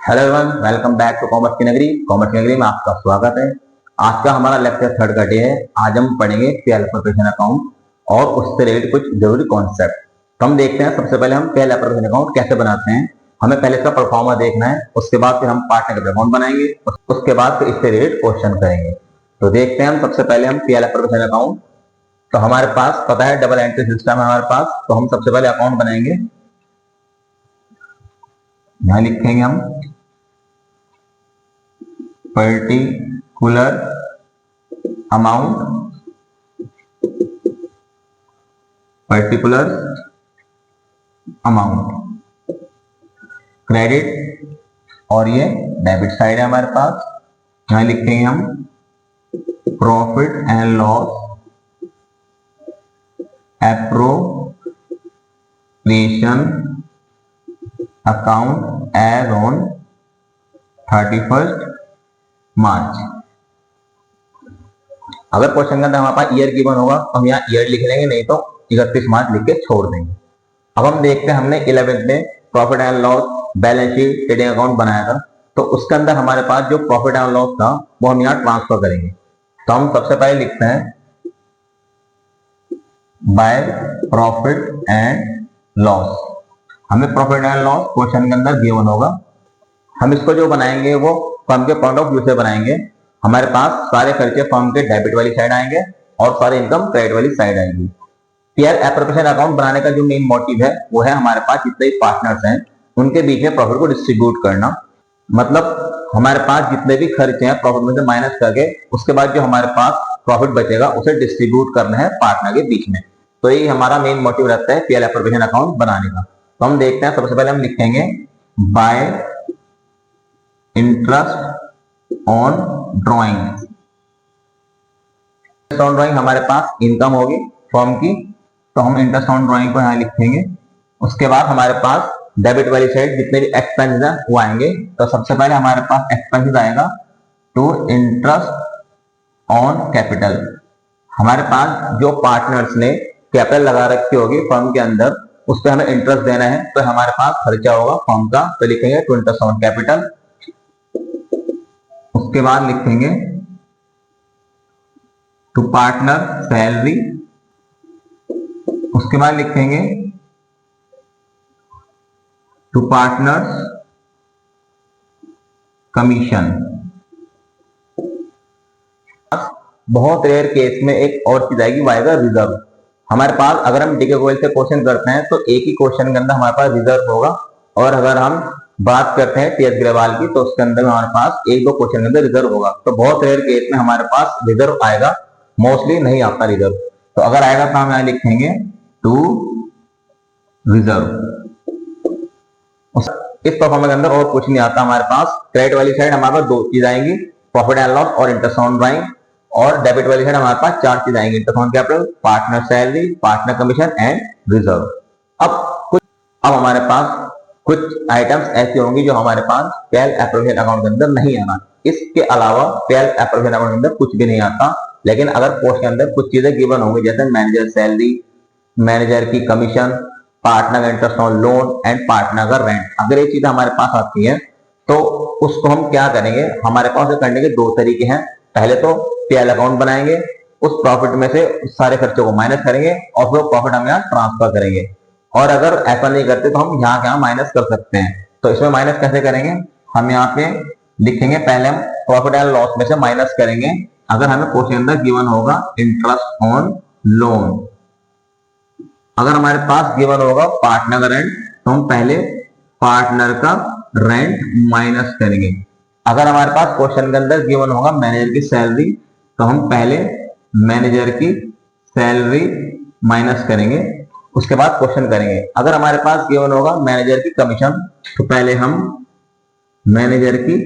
Hello everyone, welcome back to commerce की नगरी। Commerce की नगरी में आपका स्वागत है। आज का हमारा लेक्चर थर्ड का डे है। आज हम पढ़ेंगे पीएल एप्रोप्रिएशन अकाउंट और उससे रिलेटेड कुछ जरूरी कॉन्सेप्ट। तो हम देखते हैं, सबसे पहले हम पीएल एप्रोप्रिएशन अकाउंट कैसे बनाते हैं। हमें पहले इसका परफॉर्मा देखना है, उसके बाद फिर हम पार्टनर का अकाउंट बनाएंगे, उसके बाद फिर इससे रिलेटेड क्वेश्चन करेंगे। तो देखते हैं हम सबसे पहले हम पीएल एप्रोप्रिएशन अकाउंट। तो हमारे पास पता है डबल एंट्री सिस्टम है हमारे पास। तो हम सबसे पहले अकाउंट बनाएंगे। यहां लिखेंगे हम particular amount, particular amount credit, और ये डेबिट साइड है हमारे पास। यहां लिखेंगे हम profit and loss appropriation account as on 31 March. अगर क्वेश्चन के अंदर हमारे पास ईयर गिवन होगा तो हम यहाँ ईयर लिख लेंगे, नहीं तो 31 मार्च लिख के छोड़ देंगे। अब हम देखते हैं, हमने 11th में profit and loss balance sheet trading account बनाया था। तो उसके अंदर हमारे पास जो प्रॉफिट एंड लॉस था वो हम यहाँ ट्रांसफर करेंगे। तो हम सबसे पहले लिखते हैं बाय प्रॉफिट एंड लॉस। हमें प्रॉफिट एंड लॉस क्वेश्चन के अंदर गिवन होगा। हम इसको जो बनाएंगे वो फर्म के पॉइंट ऑफ व्यू से बनाएंगे। हमारे पास सारे खर्चे फर्म के डेबिट वाली साइड आएंगे और सारे इनकम क्रेडिट वाली साइड आएगी। पीएल एप्रोप्रिएशन अकाउंट बनाने का जो मेन मोटिव है वो है हमारे पास जितने भी पार्टनर्स हैं उनके बीच में प्रॉफिट को डिस्ट्रीब्यूट करना। मतलब हमारे पास जितने भी खर्चे हैं प्रॉफिट में से माइनस करके उसके बाद जो हमारे पास प्रॉफिट बचेगा उसे डिस्ट्रीब्यूट करना है पार्टनर के बीच में। तो ये हमारा मेन मोटिव रहता है पीएल एप्रोप्रिएशन अकाउंट बनाने का। तो हम देखते हैं, सबसे पहले हम लिखेंगे bye interest on drawing. Interest on drawing हमारे पास इनकम होगी फर्म की, तो हम इंटरेस्ट ऑन ड्रॉइंग को यहां लिखेंगे। उसके बाद हमारे पास डेबिट वाली साइड जितने भी एक्सपेंसेस हैं वो आएंगे। तो सबसे पहले हमारे पास एक्सपेंसेस आएगा टू इंटरेस्ट ऑन कैपिटल। हमारे पास जो पार्टनर्स ने कैपिटल लगा रखी होगी फर्म के अंदर उस पर हमें इंटरेस्ट देना है, तो हमारे पास खर्चा होगा फर्म का, तो लिखेंगे टू इंटरेस्ट ऑन कैपिटल। उसके बाद लिखेंगे टू पार्टनर सैलरी। उसके बाद लिखेंगे टू पार्टनर्स कमीशन। बहुत रेयर केस में एक और चीज आएगी, वाइगा रिजर्व। हमारे पास अगर हम डीके गोयल से क्वेश्चन करते हैं तो एक ही क्वेश्चन के अंदर हमारे पास रिजर्व होगा, और अगर हम बात करते हैं टीएस ग्रेवाल की तो उसके अंदर हमारे पास एक दो क्वेश्चन के अंदर रिजर्व होगा। तो बहुत रेयर केस में हमारे पास रिजर्व आएगा, मोस्टली नहीं आता रिजर्व। तो अगर आएगा तो हम यहां लिखेंगे टू रिजर्व। इस परफॉर्मेंस के अंदर और कुछ नहीं आता हमारे पास। क्रेडिट वाली साइड हमारे पास दो चीज आएंगी, प्रॉफिट एंड लॉस और इंटरेस्ट ऑन ड्राइंग। और डेबिट वाली साइड हमारे पास चार चीज आएंगी, interest on capital, partner salary, partner commission and reserve. अब हमारे पास कुछ आइटम्स ऐसी होंगी जो हमारे पास पीएल एप्रोप्रिएशन अकाउंट के अंदर नहीं आना। इसके अलावा पीएल एप्रोप्रिएशन अकाउंट के अंदर कुछ भी नहीं आता। लेकिन अगर पोस्ट के अंदर कुछ चीजें गिवन होंगी जैसे मैनेजर सैलरी, मैनेजर की कमीशन, पार्टनर का interest on loan and partner का रेंट, अगर ये चीजें हमारे पास आती हैं तो उसको हम क्या करेंगे, हमारे पास करने के दो तरीके हैं। पहले तो पीएल अकाउंट बनाएंगे, उस प्रॉफिट में से सारे खर्चों को माइनस करेंगे और फिर प्रॉफिट हम यहाँ ट्रांसफर करेंगे। और अगर ऐसा नहीं करते तो हम यहाँ क्या माइनस कर सकते हैं। तो इसमें माइनस कैसे करेंगे, हम यहाँ पे लिखेंगे, पहले हम प्रॉफिट एंड लॉस में से माइनस करेंगे। अगर हमें क्वेश्चन अंदर गिवन होगा इंटरेस्ट ऑन लोन, अगर हमारे पास गिवन होगा पार्टनर का रेंट तो हम पहले पार्टनर का रेंट माइनस करेंगे। अगर हमारे पास क्वेश्चन के अंदर गिवन होगा मैनेजर की सैलरी तो हम पहले मैनेजर की सैलरी माइनस करेंगे, उसके बाद क्वेश्चन करेंगे। अगर हमारे पास गिवन होगा मैनेजर की कमीशन तो पहले हम मैनेजर की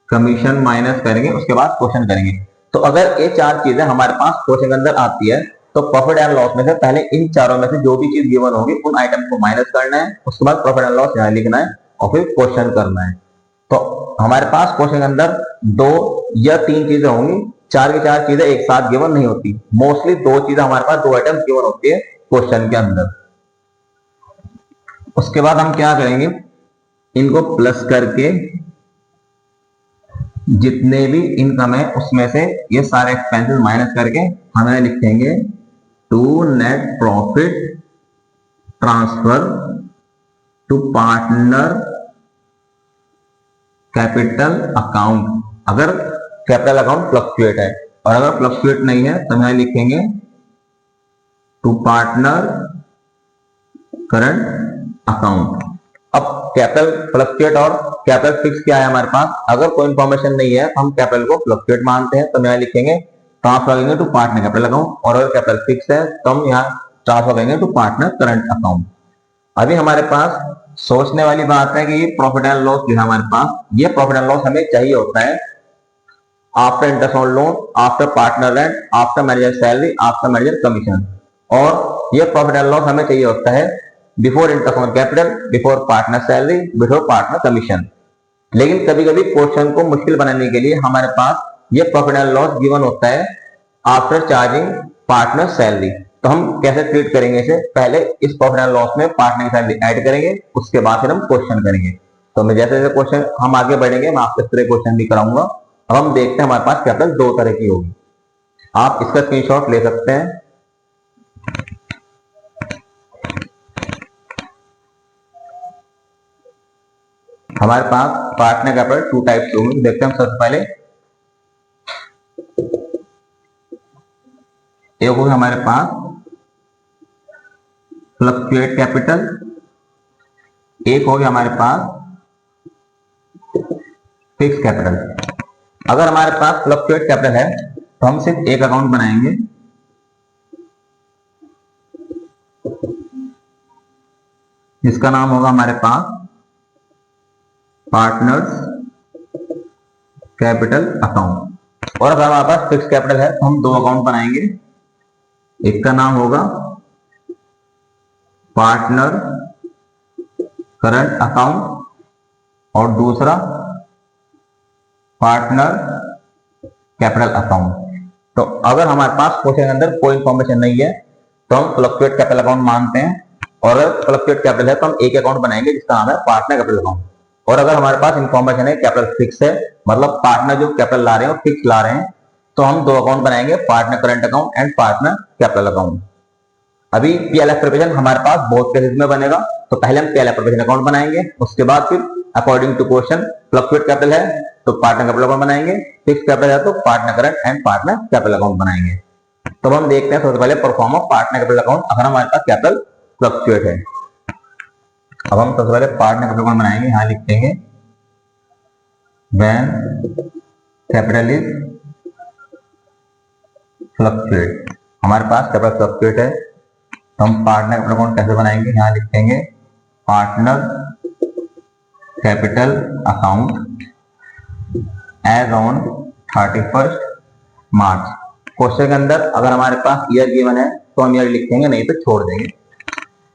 कमीशन माइनस करेंगे, उसके बाद क्वेश्चन करेंगे। तो अगर ये चार चीजें हमारे पास क्वेश्चन के अंदर आती है तो प्रॉफिट एंड लॉस में से पहले इन चारों में से जो भी चीज गिवन होगी उन आइटम को माइनस करना है, उसके बाद प्रॉफिट एंड लॉस यहाँ लिखना है और फिर क्वेश्चन करना है। तो हमारे पास क्वेश्चन के अंदर दो या तीन चीजें होंगी, चार की चार चीजें एक साथ गिवन नहीं होती। मोस्टली दो चीजें हमारे पास, दो आइटम गिवन होती है क्वेश्चन के अंदर। उसके बाद हम क्या करेंगे, इनको प्लस करके जितने भी इनकम है उसमें से ये सारे एक्सपेंसेस माइनस करके हमें लिखेंगे to net profit transfer to partner capital account. अगर कैपिटल अकाउंट फ्लक्चुएट है, और अगर फ्लक्चुएट नहीं है तो हम लिखेंगे टू पार्टनर करंट अकाउंट। अब कैपिटल फ्लक्चुएट और कैपिटल फिक्स क्या है हमारे पास, अगर कोई इंफॉर्मेशन नहीं है हम कैपिटल को फ्लक्चुएट मानते हैं तो हम यहाँ लिखेंगे ट्रांसफर करेंगे टू पार्टनर कैपिटल अकाउंट, और अगर कैपिटल फिक्स है तो हम यहाँ ट्रांसफर करेंगे टू पार्टनर करंट अकाउंट। अभी हमारे पास सोचने वाली बात है कि ये प्रॉफिट एंड लॉस जो है हमारे पास, ये प्रॉफिट एंड लॉस हमें चाहिए होता है after interest on loan, after partner rent, after manager salary, after manager commission, और ये प्रॉफिट एंड लॉस हमें चाहिए होता है before interest on capital, before partner salary, before partner commission. लेकिन कभी कभी क्वेश्चन को मुश्किल बनाने के लिए हमारे पास ये प्रॉफिट एंड लॉस गिवन होता है आफ्टर चार्जिंग पार्टनर सैलरी। तो हम कैसे ट्रीट करेंगे इसे, पहले इस प्रॉफिट एंड लॉस में पार्टनर की सैलरी ऐड करेंगे, उसके बाद फिर हम क्वेश्चन करेंगे। तो मैं जैसे जैसे क्वेश्चन हम आगे बढ़ेंगे मैं आपसे इस तरह क्वेश्चन भी कराऊंगा। अब हम देखते हैं हमारे पास कैपिटल दो तरह की होगी, आप इसका स्क्रीनशॉट ले सकते हैं। हमारे पास पार्टनर कैपिटल टू टाइप्स होंगे, देखते हैं हम सबसे पहले। एक होगी हमारे पास फ्लक्चुएट कैपिटल, एक होगी हमारे पास फिक्स कैपिटल। अगर हमारे पास फ्लक्चुएट कैपिटल है तो हम सिर्फ एक अकाउंट बनाएंगे, जिसका नाम होगा हमारे पास पार्टनर्स कैपिटल अकाउंट। और अगर हमारे पास फिक्स कैपिटल है तो हम दो अकाउंट बनाएंगे, एक का नाम होगा पार्टनर करंट अकाउंट और दूसरा पार्टनर कैपिटल अकाउंट। तो अगर हमारे पास क्वेश्चन के अंदर कोई इंफॉर्मेशन नहीं है तो हम फ्लक्चुएट कैपिटल अकाउंट मानते हैं, और अगर फ्लक्चुएट कैपिटल है तो हम एक अकाउंट बनाएंगे जिसका नाम है पार्टनर कैपिटल अकाउंट। और अगर हमारे पास इंफॉर्मेशन है कैपिटल फिक्स है, मतलब पार्टनर जो कैपिटल ला रहे हैं और फिक्स ला रहे हैं, तो हम दो अकाउंट बनाएंगे, partner current account and partner capital account. अभी पीएलएफ प्रोविजन हमारे पास बहुत केसेस में बनेगा, तो पहले हम पीएलएफ प्रोविजन अकाउंट बनाएंगे, उसके बाद फिर according to question fluctuate capital है तो पार्टनर कैपिटल अकाउंट बनाएंगे, फिक्स कैपिटल है तो partner current and partner capital account बनाएंगे। तो हम देखते हैं सबसे पहले proforma of partner capital account अगर हमारे पास कैपिटल फ्लक्चुएट है। अब हम सबसे पहले पार्टनर कैपिटल अकाउंट बनाएंगे, यहां लिखेंगे when capital is fluctuate। हमारे पास कैपिटल फ्लक्चुएट है तो हम पार्टनर कैपिटल अकाउंट कैसे बनाएंगे, यहां लिखेंगे partner capital account as on 31 March. Question के अंदर अगर हमारे पास ईयर गिवन है तो हम ईयर लिखेंगे, नहीं तो छोड़ देंगे।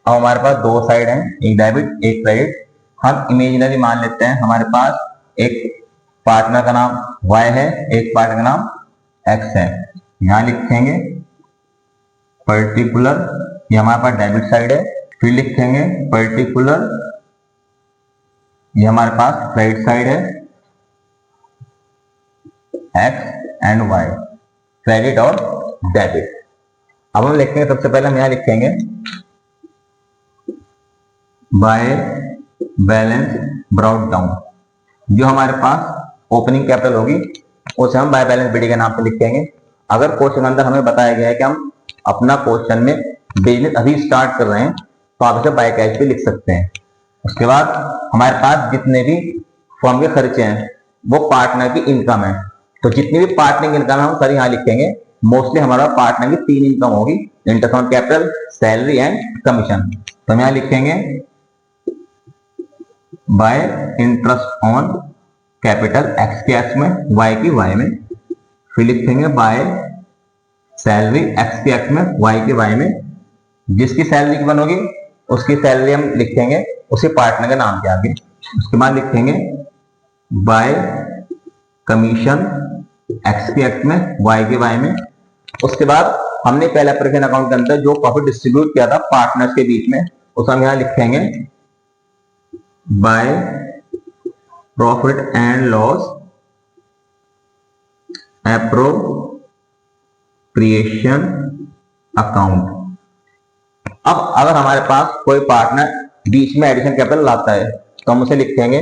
अब हमारे पास दो साइड हैं, एक डेबिट एक क्रेडिट। हम इमेजिनरी मान लेते हैं, हमारे पास एक पार्टनर का नाम y है, एक पार्टनर का नाम x है। यहां लिखेंगे पर्टिकुलर, ये हमारे पास डेबिट साइड है, फिर लिखेंगे पर्टिकुलर, ये हमारे पास क्रेडिट साइड है, x एंड y, क्रेडिट और डेबिट। अब हम लिखेंगे सबसे पहले हम यहां लिखेंगे बाय बैलेंस ब्रॉट डाउन। जो हमारे पास ओपनिंग कैपिटल होगी उसे हम बाय बैलेंस बीडी के नाम से लिखेंगे। अगर क्वेश्चन के अंदर हमें बताया गया है कि हम अपना क्वेश्चन में बिजनेस अभी स्टार्ट कर रहे हैं तो आप इसे बाय कैश भी लिख सकते हैं। उसके बाद हमारे पास जितने भी फर्म के खर्चे हैं वो पार्टनर की इनकम है, तो जितनी भी पार्टनर की इनकम है हम सारी यहाँ लिखेंगे। मोस्टली हमारा पार्टनर की तीन इनकम होगी, interest on capital, salary and commission. तो हम यहाँ लिखेंगे bye interest on capital x के एक्स में, वाई की वाई में, फिर लिखेंगे बाय सैलरी एक्स के एक्स में, वाई के वाई में। जिसकी सैलरी की बनोगी उसकी सैलरी हम लिखेंगे उसी पार्टनर के नाम के आगे। उसके बाद लिखेंगे बाय कमीशन एक्स के एक्स में, वाई के वाई में। उसके बाद हमने पहले प्रेफरेंस अकाउंट के अंदर जो प्रॉफिट डिस्ट्रीब्यूट किया था पार्टनर्स के बीच में उसे हम यहाँ लिखेंगे bye profit and loss appropriation account. अब अगर हमारे पास कोई पार्टनर बीच में एडिशनल कैपिटल लाता है तो हम उसे लिखेंगे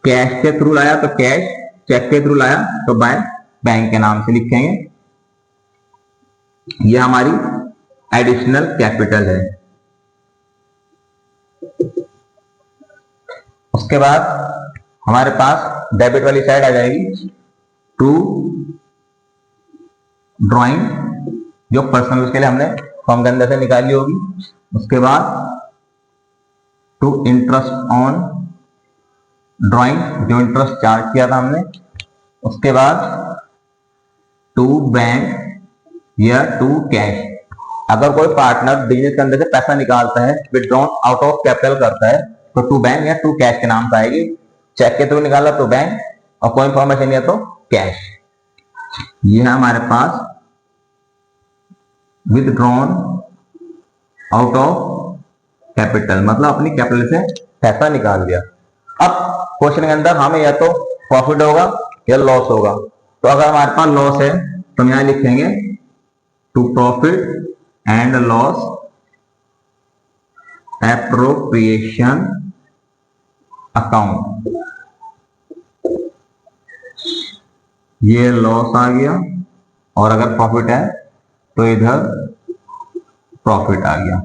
कैश के थ्रू लाया तो कैश, चेक के थ्रू लाया तो बाय बैंक के नाम से लिखेंगे। यह हमारी एडिशनल कैपिटल है। उसके बाद हमारे पास डेबिट वाली साइड आ जाएगी टू ड्राइंग, जो पर्सनल यूज के लिए हमने फॉर्म के अंदर से निकाली होगी। उसके बाद टू इंटरेस्ट ऑन ड्राइंग, जो इंटरेस्ट चार्ज किया था हमने। उसके बाद टू बैंक या टू कैश। अगर कोई पार्टनर बिजनेस के अंदर से पैसा निकालता है, विथड्रॉन आउट ऑफ कैपिटल करता है, तो टू बैंक या टू कैश के नाम से आएगी। चेक के थ्रू निकाला तो बैंक, और कोई इंफॉर्मेशन नहीं है तो कैश। ये है हमारे पास विथड्रॉन आउट ऑफ कैपिटल, मतलब अपनी कैपिटल से पैसा निकाल दिया। अब क्वेश्चन के अंदर हमें या तो प्रॉफिट होगा या लॉस होगा। तो अगर हमारे पास लॉस है तो हम यहां लिखेंगे to profit and loss appropriation account. ये लॉस आ गया, और अगर प्रॉफिट है तो इधर प्रॉफिट आ गया।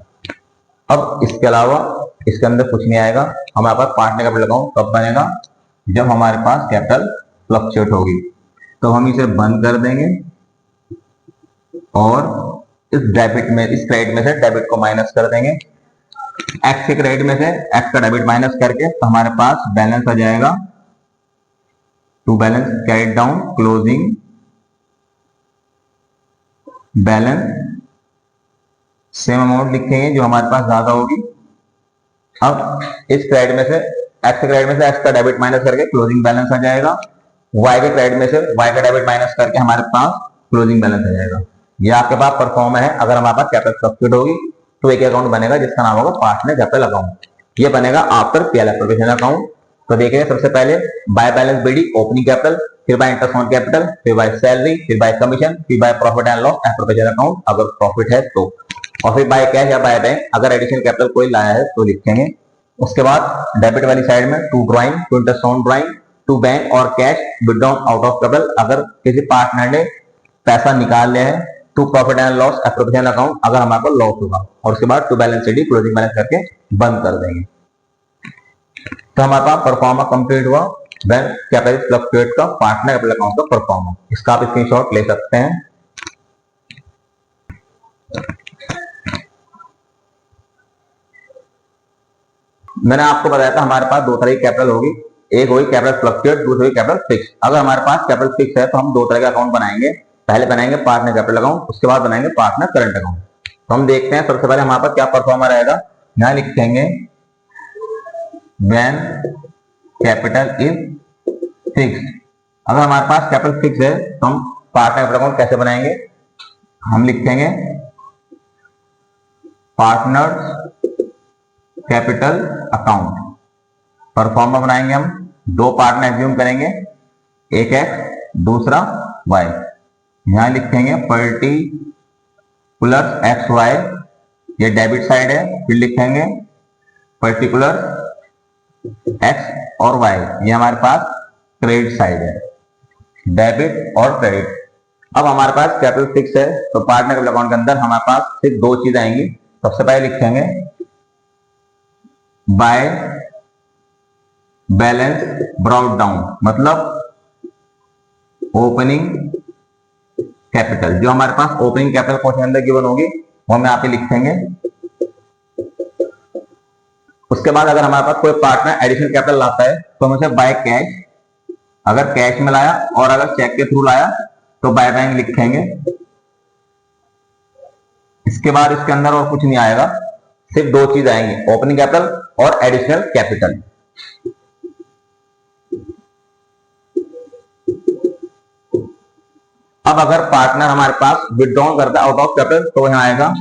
अब इसके अलावा इसके अंदर कुछ नहीं आएगा। हमारे पास पार्टनर कैपिटल अकाउंट कब बनेगा? जब हमारे पास कैपिटल फ्लक्चुएट होगी। तो हम इसे बंद कर देंगे और इस डेबिट में, इस क्रेडिट में से डेबिट को माइनस कर देंगे। एक्स के क्रेडिट में से एक्स का डेबिट माइनस करके तो हमारे पास बैलेंस आ जाएगा to balance carried down closing balance. Same amount लिखेंगे जो हमारे पास ज्यादा होगी। अब इस क्रेडिट में से एक्स के क्रेडिट में से एक्स का डेबिट माइनस करके क्लोजिंग बैलेंस आ जाएगा। वाई के क्रेडिट में से वाई का डेबिट माइनस करके हमारे पास क्लोजिंग बैलेंस आ जाएगा। ये आपके पास परफॉर्म है। अगर हमारे पास कैपिटल फ्लक्चुएट होगी तो एक अकाउंट बनेगा जिसका नाम होगा पार्टनर कैपिटल अकाउंट। ये बनेगा आफ्टर पीएल एप्रोप्रिएशन अकाउंट। तो देखिए सबसे पहले by balance BD opening capital, फिर बाय इंटरेस्ट ऑन कैपिटल, फिर बाय सैलरी, फिर बाय कमीशन, फिर by profit and loss appropriation account अगर प्रॉफिट है तो, और फिर बाय कैश या बाय बैंक अगर एडिशनल कैपिटल कोई लाया है तो लिखेंगे। उसके बाद डेबिट वाली साइड में to drawing, to interest on drawing, to bank और cash withdrawn out of capital अगर किसी पार्टनर ने पैसा निकाल लिया है, to profit and loss appropriation account अगर हमारे को लॉस होगा, और उसके बाद to balance sheet closing balance करके बंद कर देंगे। तो हमारे पास परफॉर्मा कंप्लीट हुआ व्हेन कैपिटल फ्लक्चुएट का पार्टनर कैपिटल अकाउंट का परफॉर्मा। इसका आप स्क्रीनशॉट ले सकते हैं। मैंने आपको बताया था हमारे पास दो तरह की कैपिटल होगी, एक होगी कैपिटल फ्लक्चुएट, दूसरी होगी कैपिटल फिक्स। अगर हमारे पास कैपिटल फिक्स है तो हम दो तरह के अकाउंट बनाएंगे। पहले बनाएंगे पार्टनर कैपिटल अकाउंट, उसके बाद बनाएंगे पार्टनर करंट अकाउंट। तो हम देखते हैं सबसे पहले हमारे पास क्या परफॉर्मा रहेगा। यहां लिखेंगे व्हेन कैपिटल इज फिक्स्ड। अगर हमारे पास कैपिटल फिक्स है तो हम पार्टनर कैपिटल अकाउंट कैसे बनाएंगे? हम लिखेंगे पार्टनर्स कैपिटल अकाउंट। परफॉर्मा बनाएंगे हम, दो पार्टनर एज्यूम करेंगे, एक एक्स दूसरा वाई। यहां लिखेंगे पर्टिकुलर एक्स वाई, ये डेबिट साइड है। फिर लिखेंगे पर्टिकुलर एक्स और वाई, ये हमारे पास क्रेडिट साइड है, डेबिट और क्रेडिट। अब हमारे पास कैपिटल फिक्स है तो पार्टनर कैपिटल अकाउंट के अंदर हमारे पास सिर्फ दो चीज आएंगी। सबसे पहले लिखेंगे बाय बैलेंस ब्रॉट डाउन, मतलब ओपनिंग कैपिटल। जो हमारे पास ओपनिंग कैपिटल क्वेश्चन अंदर गिवन होगी वो हम यहाँ पे लिखेंगे। उसके बाद अगर हमारे पास कोई पार्टनर एडिशनल कैपिटल लाता है तो हम उसे बाय कैश, अगर कैश में लाया, और अगर चेक के थ्रू लाया तो बाय बैंक लिखेंगे। इसके बाद इसके अंदर और कुछ नहीं आएगा, सिर्फ दो चीज आएंगी, ओपनिंग कैपिटल और एडिशनल कैपिटल। अब अगर पार्टनर हमारे पास विथड्रॉ करता है आउट ऑफ कैपिटल तो यहां आएगा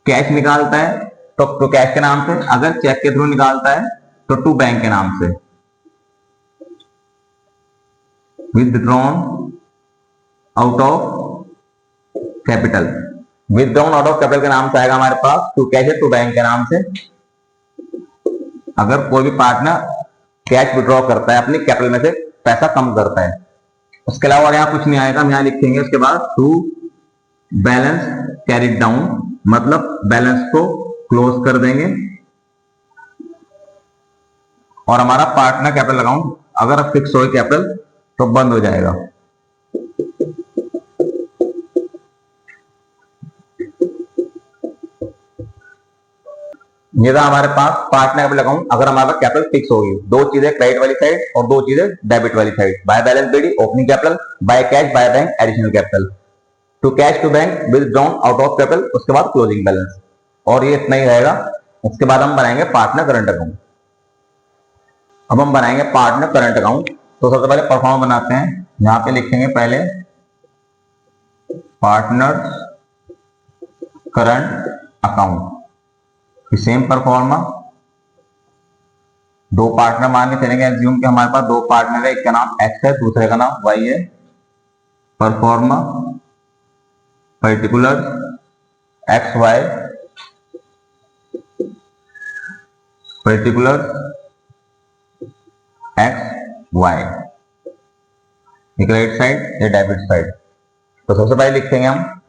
कैश निकालता है तो टू कैश के नाम से, अगर चेक के थ्रू निकालता है तो टू बैंक के नाम से। Withdrawn out of capital, withdrawn out of capital के नाम से आएगा हमारे पास, टू कैश है टू बैंक के नाम से। अगर कोई भी पार्टनर कैश विड्रॉ करता है अपनी कैपिटल में से, पैसा कम करता है। उसके अलावा और यहाँ कुछ नहीं आएगा, हम यहाँ लिखेंगे उसके बाद टू बैलेंस कैरिड डाउन, मतलब बैलेंस को क्लोज कर देंगे और हमारा पार्टनर कैपिटल अकाउंट अगर फिक्स हो कैपिटल तो बंद हो जाएगा। ये था हमारे पास पार्टनर कैपिटल अकाउंट अगर हमारे पास कैपिटल फिक्स होगी। दो चीजें क्रेडिट वाली साइड और दो चीजें डेबिट वाली side. By balance BD opening capital, by cash by bank additional capital, to cash to bank withdrawn out of capital, उसके बाद क्लोजिंग बैलेंस। और ये इतना ही रहेगा। उसके बाद हम बनाएंगे पार्टनर करंट अकाउंट। अब हम बनाएंगे पार्टनर करंट अकाउंट। तो सबसे पहले परफॉर्म बनाते हैं। यहां पे लिखेंगे पहले partner current account, same pro forma. दो पार्टनर मान के चलेंगे, एज्यूम कि हमारे पास दो पार्टनर है, एक का नाम एक्स है दूसरे का नाम वाई है। Proforma particular X Y, particular X Y, ये क्रेडिट साइड ये डेबिट साइड। तो सबसे पहले लिखेंगे हम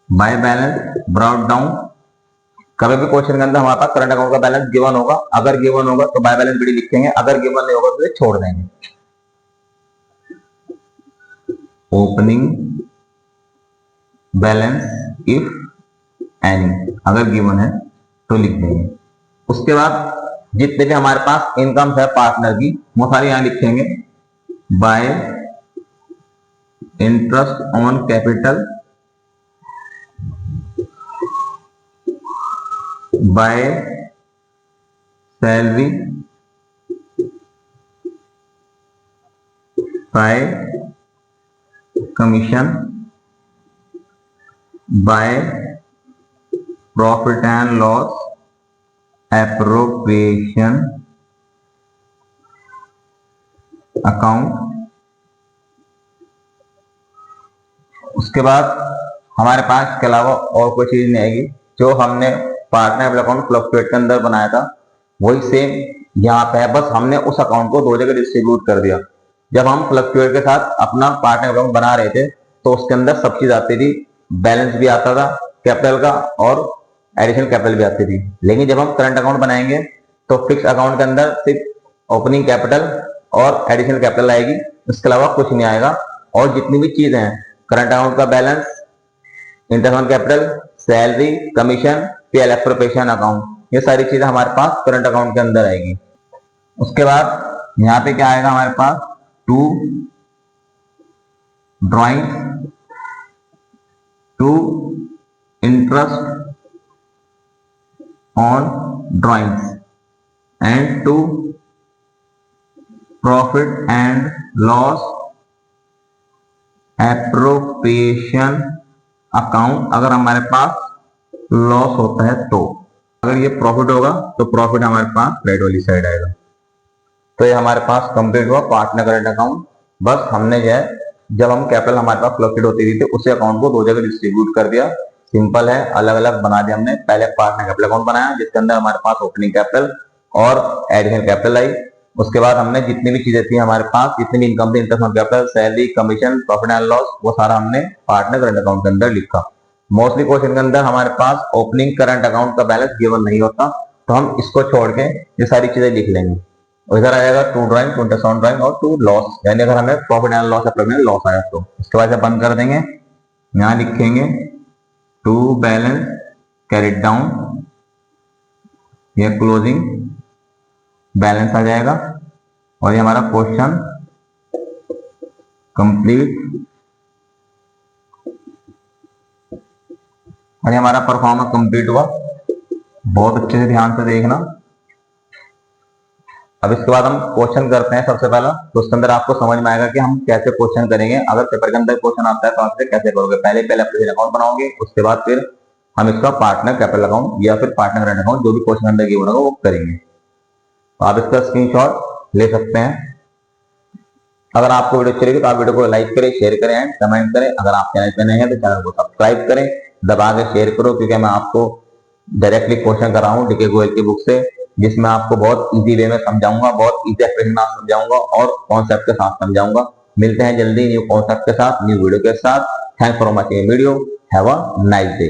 बाय बैलेंस ब्रॉट डाउन। कभी भी क्वेश्चन के अंदर हमारे पास करंट अकाउंट का बैलेंस गिवन होगा, अगर गिवन होगा तो बाय बैलेंस बीडी लिखेंगे, अगर गिवन नहीं होगा तो छोड़ देंगे। ओपनिंग बैलेंस इफ एनी, अगर गिवन है तो लिख देंगे। उसके बाद जितने भी हमारे पास इनकम है पार्टनर की वो सारी यहां लिखेंगे। Bye interest on capital, by salary, bye commission, bye profit and loss appropriation account. उसके बाद हमारे पास इसके अलावा और कोई चीज नहीं आएगी। जो हमने पार्टनर अकाउंट फ्लक्चुएट के अंदर बनाया था वही सेम यहाँ पे है, बस हमने उस अकाउंट को दो जगह डिस्ट्रीब्यूट कर दिया। जब हम फ्लक्चुएट के साथ अपना पार्टनर अकाउंट बना रहे थे तो उसके अंदर सब चीज आती थी, बैलेंस भी आता था कैपिटल का और एडिशनल कैपिटल भी आती थी। लेकिन जब हम करंट अकाउंट बनाएंगे तो फिक्स अकाउंट के अंदर सिर्फ ओपनिंग कैपिटल और एडिशनल कैपिटल आएगी, इसके अलावा कुछ नहीं आएगा। और जितनी भी चीजें हैं करंट अकाउंट का balance, interest on capital, salary, commission, PL appropriation account, ये सारी चीजें हमारे पास करंट अकाउंट के अंदर आएगी। उसके बाद यहाँ पे क्या आएगा हमारे पास, to drawing, to interest on drawings and to profit and loss appropriation account. अगर हमारे पास लॉस होता है तो, अगर ये प्रॉफिट होगा तो प्रॉफिट हमारे पास क्रेडिट वाली साइड आएगा। तो ये हमारे पास कंप्लीट हुआ पार्टनर करंट अकाउंट। बस हमने जो है जब हम कैपिटल हमारे पास फ्लक्चुएट होती थी उसी अकाउंट को दो जगह डिस्ट्रीब्यूट कर दिया। सिंपल है, अलग अलग बना दिया हमने। पहले पार्टनर कैपिटल अकाउंट बनाया जिसके अंदर हमारे पास ओपनिंग कैपिटल और एडिशनल कैपिटल आई। उसके बाद हमने जितनी भी चीजें थी हमारे पास, जितनी भी इनकम थी, interest on capital, salary, commission, profit and loss, वो सारा हमने पार्टनर करंट अकाउंट के अंदर लिखा। मोस्टली क्वेश्चन के अंदर हमारे पास ओपनिंग करंट अकाउंट का बैलेंस गिवन नहीं होता, तो हम इसको छोड़ के ये सारी चीजें लिख लेंगे। और इधर आएगा to drawing, to interest on drawing और टू लॉस, यानी अगर हमें profit and loss appropriation loss आया तो इसके बाद से बंद कर देंगे। यहाँ लिखेंगे टू बैलेंस कैरिड डाउन, ये क्लोजिंग बैलेंस आ जाएगा और ये हमारा क्वेश्चन कंप्लीट। और ये हमारा परफॉर्मेंस कंप्लीट हुआ। बहुत अच्छे से ध्यान से देखना। अब इसके बाद हम क्वेश्चन करते हैं सबसे पहला। तो उसके अंदर आपको समझ में आएगा कि हम कैसे क्वेश्चन करेंगे। अगर पेपर के अंदर क्वेश्चन आता है तो आप इसे कैसे करोगे। पहले एप्लीकेशन अकाउंट बनाओगे, उसके बाद फिर हम इसका पार्टनर कैपिटल अकाउंट या फिर पार्टनर करंट अकाउंट जो भी क्वेश्चन अंदर गिवन होगा वो करेंगे। तो आप इसका स्क्रीनशॉट ले सकते हैं। अगर आपको वीडियो अच्छी लगी तो आप वीडियो को लाइक करें, शेयर करें एंड कमेंट करें। अगर आप चैनल पे नए हैं तो चैनल को सब्सक्राइब करें, दबा के शेयर करो, क्योंकि मैं आपको डायरेक्टली क्वेश्चन कर रहा हूँ डीके गोयल की बुक से, जिसमें आपको बहुत इजी वे में समझाऊंगा, बहुत इजी एक्सप्रेशन में समझाऊंगा और कॉन्सेप्ट के साथ समझाऊंगा। मिलते हैं जल्दी न्यू कॉन्सेप्ट के साथ, न्यू वीडियो के साथ। Thanks for watching video. Have a nice day.